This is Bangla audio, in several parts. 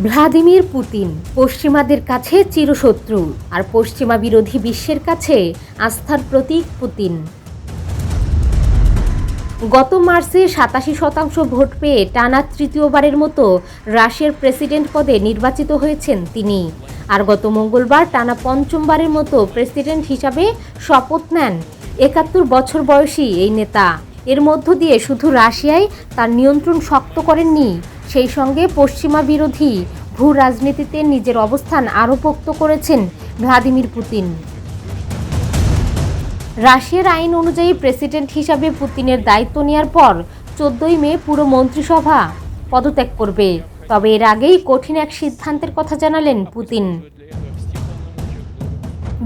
ভ্লাদিমির পুতিন পশ্চিমাদের কাছে চিরশত্রু আর পশ্চিমা বিরোধী বিশ্বের কাছে আস্থার প্রতীক পুতিন। গত মার্চে ৮৭% ভোট পেয়ে টানা তৃতীয়বারের মতো রাশিয়ার প্রেসিডেন্ট পদে নির্বাচিত হয়েছেন তিনি। আর গত মঙ্গলবার টানা পঞ্চমবারের মতো প্রেসিডেন্ট হিসাবে শপথ নেন ৭১ বছর বয়সী এই নেতা। এর মধ্য দিয়ে শুধু রাশিয়ায় তার নিয়ন্ত্রণ শক্ত করেননি, সেই সঙ্গে পশ্চিমা বিরোধী ভূ রাজনীতিতে নিজের অবস্থান আরও পোক্ত করেছেন ভ্লাদিমির পুতিন। রাশিয়ার আইন অনুযায়ী প্রেসিডেন্ট হিসাবে পুতিনের দায়িত্ব নেওয়ার পর ১৪ই মে পুরো মন্ত্রিসভা পদত্যাগ করবে। তবে এর আগেই কঠিন এক সিদ্ধান্তের কথা জানালেন পুতিন।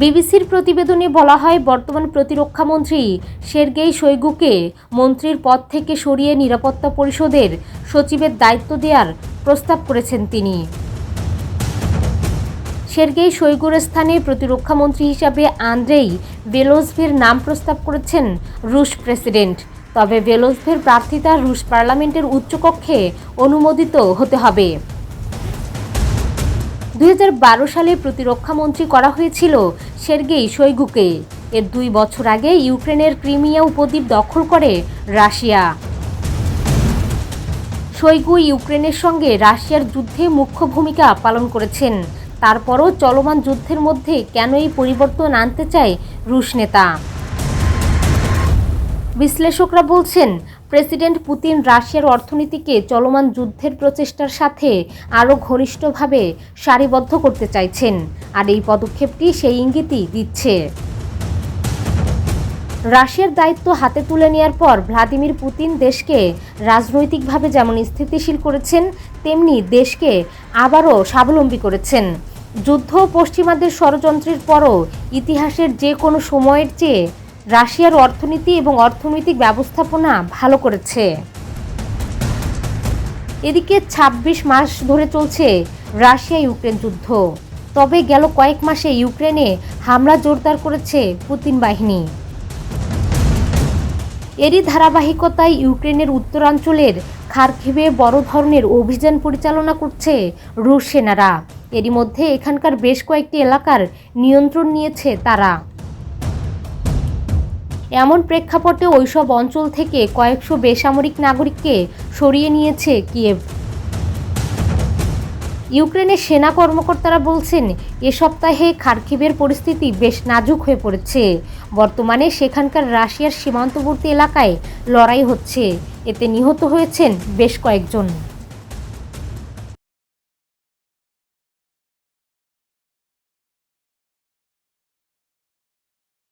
বিবিসির প্রতিবেদনে বলা হয়, বর্তমান প্রতিরক্ষামন্ত্রী সের্গেই শোইগুকে মন্ত্রীর পদ থেকে সরিয়ে নিরাপত্তা পরিষদের সচিবের দায়িত্ব দেওয়ার প্রস্তাব করেছেন তিনি। সের্গেই শোইগুর স্থানে প্রতিরক্ষামন্ত্রী হিসাবে আন্দ্রেই বেলোজভের নাম প্রস্তাব করেছেন রুশ প্রেসিডেন্ট। তবে বেলোজভের প্রার্থিতা রুশ পার্লামেন্টের উচ্চকক্ষে অনুমোদিত হতে হবে। ২০১২ সালে প্রতিরক্ষামন্ত্রী করা হয়েছিল সের্গেই শোইগুকে। এর ২ বছর আগে ইউক্রেনের ক্রিমিয়া উপদ্বীপ দখল করে রাশিয়া। শোইগু ইউক্রেনের সঙ্গে রাশিয়ার যুদ্ধে মুখ্য ভূমিকা পালন করেছেন। তারপরও চলমান যুদ্ধের মধ্যে কেন এই পরিবর্তন আনতে চায় রুশ নেতা? বিশ্লেষকরা বলছেন, প্রেসিডেন্ট পুতিন রাশিয়ার অর্থনীতিকে চলমান যুদ্ধের প্রচেষ্টার সাথে আরও ঘনিষ্ঠভাবে সারিবদ্ধ করতে চাইছেন, আর এই পদক্ষেপটি সেই ইঙ্গিতই দিচ্ছে। রাশিয়ার দায়িত্ব হাতে তুলে নেওয়ার পর ভ্লাদিমির পুতিন দেশকে রাজনৈতিকভাবে যেমন স্থিতিশীল করেছেন, তেমনি দেশকে আবারও স্বাবলম্বী করেছেন। যুদ্ধ পশ্চিমাদের ষড়যন্ত্রের পরও ইতিহাসের যে কোনো সময়ের চেয়ে রাশিয়ার অর্থনীতি এবং অর্থনৈতিক ব্যবস্থাপনা ভালো করেছে। এদিকে ২৬ মাস ধরে চলছে রাশিয়া ইউক্রেন যুদ্ধ। তবে গেল কয়েক মাসে ইউক্রেনে হামলা জোরদার করেছে পুতিন বাহিনী। এরই ধারাবাহিকতায় ইউক্রেনের উত্তরাঞ্চলের খার্কিভে বড় ধরনের অভিযান পরিচালনা করছে রুশ সেনারা। এরই মধ্যে এখানকার বেশ কয়েকটি এলাকার নিয়ন্ত্রণ নিয়েছে তারা। এমন প্রেক্ষাপটে ওইসব অঞ্চল থেকে কয়েকশো বেসামরিক নাগরিককে সরিয়ে নিয়েছে কিয়েভ। ইউক্রেনের সেনা কর্মকর্তারা বলছেন, এ সপ্তাহে খার্কিভের পরিস্থিতি বেশ নাজুক হয়ে পড়েছে। বর্তমানে সেখানকার রাশিয়ার সীমান্তবর্তী এলাকায় লড়াই হচ্ছে। এতে নিহত হয়েছেন বেশ কয়েকজন।